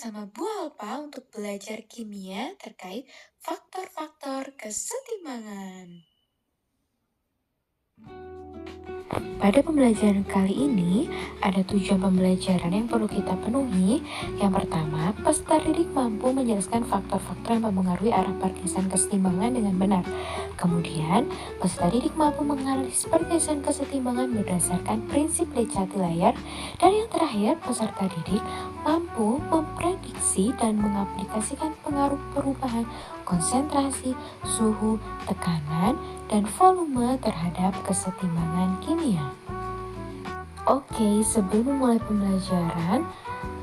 bersama Bu Alpa untuk belajar kimia terkait faktor-faktor kesetimbangan. Pada pembelajaran kali ini, ada tujuan pembelajaran yang perlu kita penuhi. Yang pertama, peserta didik mampu menjelaskan faktor-faktor yang mempengaruhi arah pergeseran kesetimbangan dengan benar. Kemudian, peserta didik mampu menganalisis pergeseran kesetimbangan berdasarkan prinsip lecati layar. Dan yang terakhir, peserta didik mampu memprediksi dan mengaplikasikan pengaruh perubahan konsentrasi, suhu, tekanan, dan volume terhadap kesetimbangan kimia. Oke, sebelum memulai pembelajaran,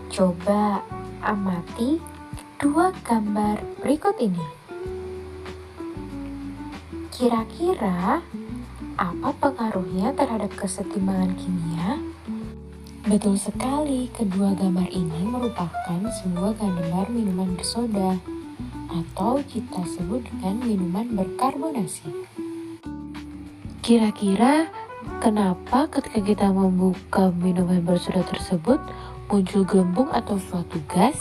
coba amati dua gambar berikut ini. Kira-kira apa pengaruhnya terhadap kesetimbangan kimia? Betul sekali, kedua gambar ini merupakan sebuah gambar minuman bersoda atau kita sebut dengan minuman berkarbonasi. Kira-kira kenapa ketika kita membuka minuman bersoda tersebut muncul gelembung atau suatu gas?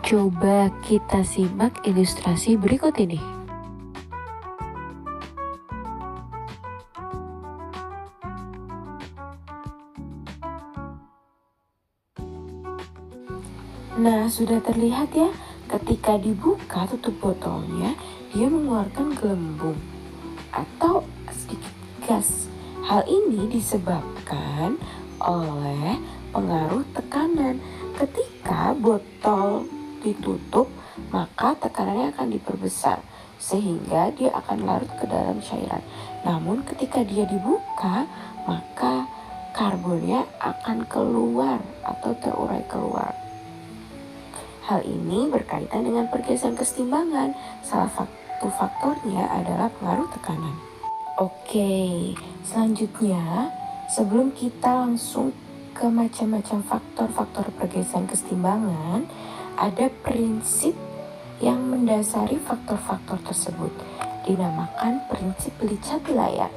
Coba kita simak ilustrasi berikut ini. Nah, sudah terlihat ya, ketika dibuka tutup botolnya, dia mengeluarkan gelembung atau sedikit gas. Hal ini disebabkan oleh pengaruh tekanan. Ketika botol ditutup, maka tekanannya akan diperbesar sehingga dia akan larut ke dalam cairan. Namun ketika dia dibuka, maka karbonnya akan keluar atau terurai keluar. Hal ini berkaitan dengan pergeseran kesetimbangan. Salah satu faktornya adalah pengaruh tekanan. Oke, selanjutnya sebelum kita langsung ke macam-macam faktor-faktor pergeseran kesetimbangan, ada prinsip yang mendasari faktor-faktor tersebut, dinamakan prinsip licati layar.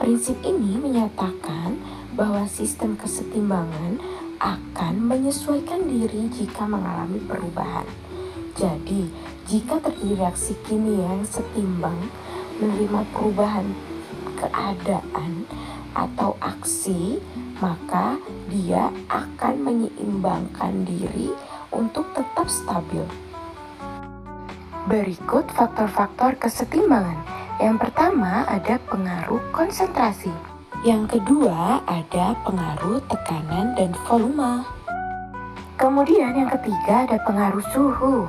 Prinsip ini menyatakan bahwa sistem kesetimbangan akan menyesuaikan diri jika mengalami perubahan. Jadi, jika terjadi reaksi kimia yang setimbang menerima perubahan keadaan atau aksi, maka dia akan menyeimbangkan diri untuk tetap stabil. Berikut faktor-faktor kesetimbangan. Yang pertama ada pengaruh konsentrasi. Yang kedua ada pengaruh tekanan dan volume. Kemudian yang ketiga ada pengaruh suhu.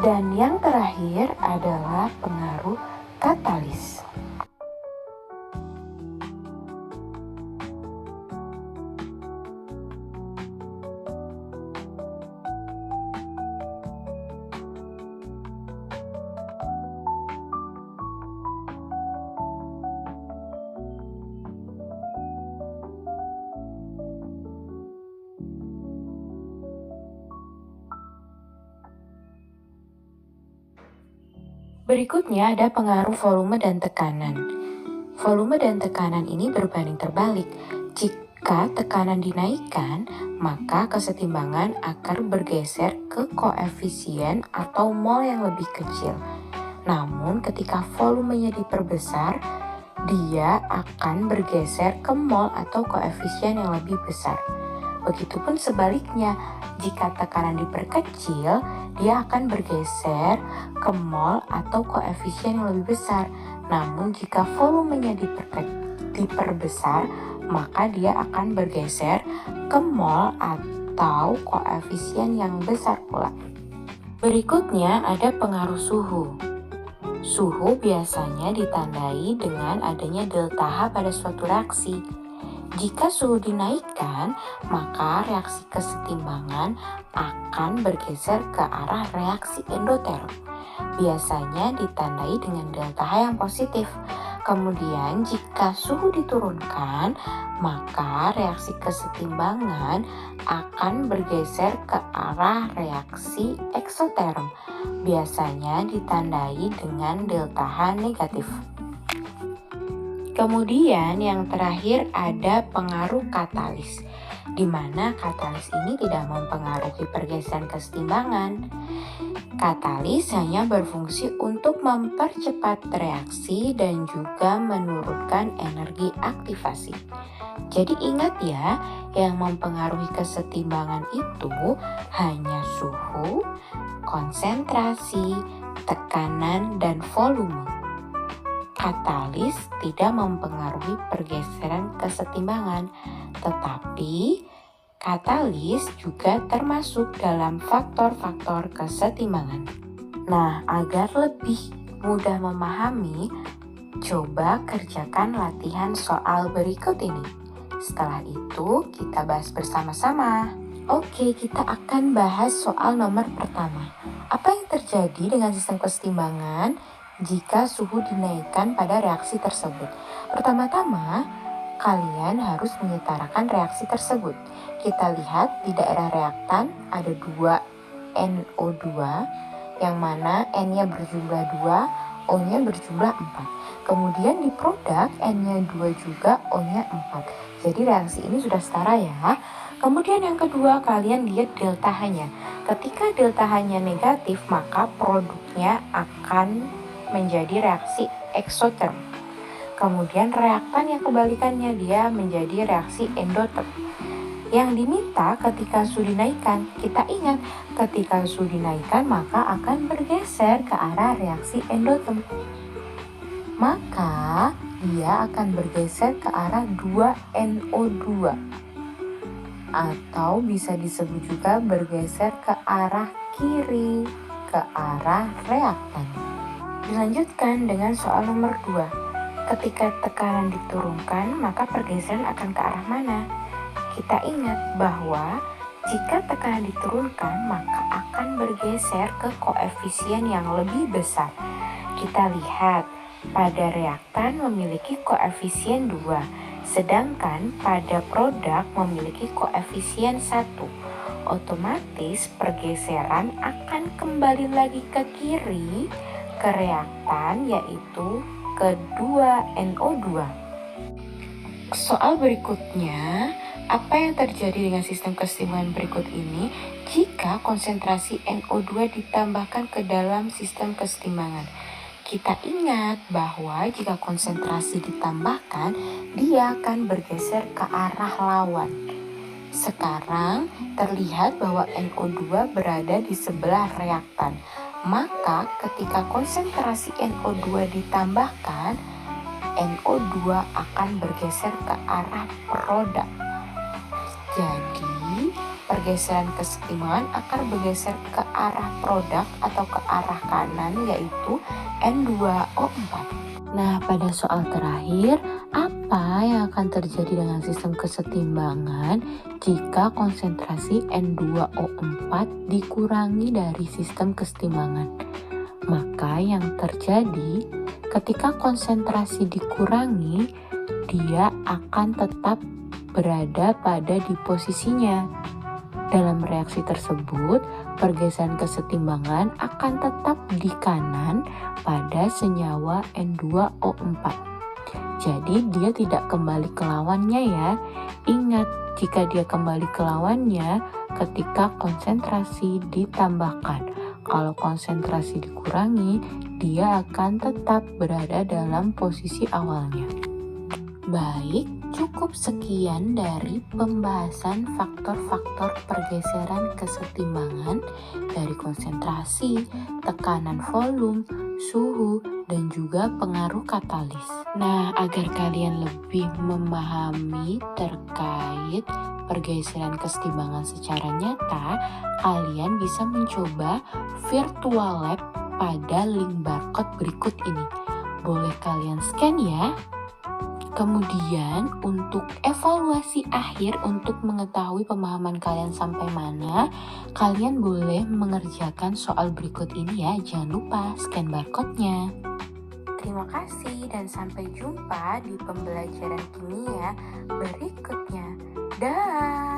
Dan yang terakhir adalah pengaruh katalis. Berikutnya ada pengaruh volume dan tekanan. Volume dan tekanan ini berbanding terbalik. Jika tekanan dinaikkan, maka kesetimbangan akan bergeser ke koefisien atau mol yang lebih kecil. Namun ketika volumenya diperbesar, dia akan bergeser ke mol atau koefisien yang lebih besar. Begitupun sebaliknya, jika tekanan diperkecil, dia akan bergeser ke mol atau koefisien yang lebih besar. Namun jika volumenya diperbesar, maka dia akan bergeser ke mol atau koefisien yang besar pula. Berikutnya ada pengaruh suhu. Suhu biasanya ditandai dengan adanya delta H pada suatu reaksi. Jika suhu dinaikkan, maka reaksi kesetimbangan akan bergeser ke arah reaksi endoterm. Biasanya ditandai dengan delta H yang positif. Kemudian jika suhu diturunkan, maka reaksi kesetimbangan akan bergeser ke arah reaksi eksoterm. Biasanya ditandai dengan delta H negatif. Kemudian yang terakhir ada pengaruh katalis. di mana katalis ini tidak mempengaruhi pergeseran kesetimbangan. Katalis hanya berfungsi untuk mempercepat reaksi dan juga menurunkan energi aktivasi. Jadi ingat ya, yang mempengaruhi kesetimbangan itu hanya suhu, konsentrasi, tekanan, dan volume. Katalis tidak mempengaruhi pergeseran kesetimbangan, tetapi katalis juga termasuk dalam faktor-faktor kesetimbangan. Nah, agar lebih mudah memahami, coba kerjakan latihan soal berikut ini. Setelah itu, kita bahas bersama-sama. Oke, kita akan bahas soal nomor pertama. Apa yang terjadi dengan sistem kesetimbangan jika suhu dinaikkan pada reaksi tersebut? Pertama-tama, kalian harus menyetarakan reaksi tersebut. Kita lihat di daerah reaktan ada 2 NO2, yang mana N-nya berjumlah 2, O-nya berjumlah 4. Kemudian di produk N-nya 2 juga, O-nya 4. Jadi reaksi ini sudah setara ya. Kemudian yang kedua, kalian lihat delta H-nya. Ketika delta H-nya negatif, maka produknya akan menjadi reaksi eksoterm. Kemudian reaktan yang kebalikannya, dia menjadi reaksi endoterm. Yang diminta ketika suhu dinaikkan, kita ingat ketika suhu dinaikkan maka akan bergeser ke arah reaksi endoterm. Maka dia akan bergeser ke arah 2NO2, atau bisa disebut juga bergeser ke arah kiri, ke arah reaktan. Dilanjutkan dengan soal nomor 2. Ketika tekanan diturunkan, maka pergeseran akan ke arah mana? Kita ingat bahwa jika tekanan diturunkan, maka akan bergeser ke koefisien yang lebih besar. Kita lihat pada reaktan memiliki koefisien 2, sedangkan pada produk memiliki koefisien 1. Otomatis pergeseran akan kembali lagi ke kiri, ke reaktan, yaitu ke 2NO2. Soal berikutnya, apa yang terjadi dengan sistem kesetimbangan berikut ini jika konsentrasi NO2 ditambahkan ke dalam sistem kesetimbangan? Kita ingat bahwa jika konsentrasi ditambahkan, dia akan bergeser ke arah lawan. Sekarang terlihat bahwa NO2 berada di sebelah reaktan. Maka ketika konsentrasi NO2 ditambahkan, NO2 akan bergeser ke arah produk. Jadi, pergeseran kesetimbangan akan bergeser ke arah produk atau ke arah kanan, yaitu N2O4. Nah, pada soal terakhir, apa yang akan terjadi dengan sistem kesetimbangan jika konsentrasi N2O4 dikurangi dari sistem kesetimbangan? Maka yang terjadi ketika konsentrasi dikurangi, dia akan tetap berada pada di posisinya. Dalam reaksi tersebut, pergeseran kesetimbangan akan tetap di kanan pada senyawa N2O4. Jadi dia tidak kembali ke lawannya ya. Ingat, jika dia kembali ke lawannya ketika konsentrasi ditambahkan. Kalau konsentrasi dikurangi, dia akan tetap berada dalam posisi awalnya. Baik, cukup sekian dari pembahasan faktor-faktor pergeseran kesetimbangan dari konsentrasi, tekanan volume, suhu, dan juga pengaruh katalis. Nah, agar kalian lebih memahami terkait pergeseran kesetimbangan secara nyata, kalian bisa mencoba virtual lab pada link barcode berikut ini. Boleh kalian scan ya. Kemudian untuk evaluasi akhir untuk mengetahui pemahaman kalian sampai mana, kalian boleh mengerjakan soal berikut ini ya. Jangan lupa scan barcode-nya. Terima kasih dan sampai jumpa di pembelajaran kimia berikutnya. Dah.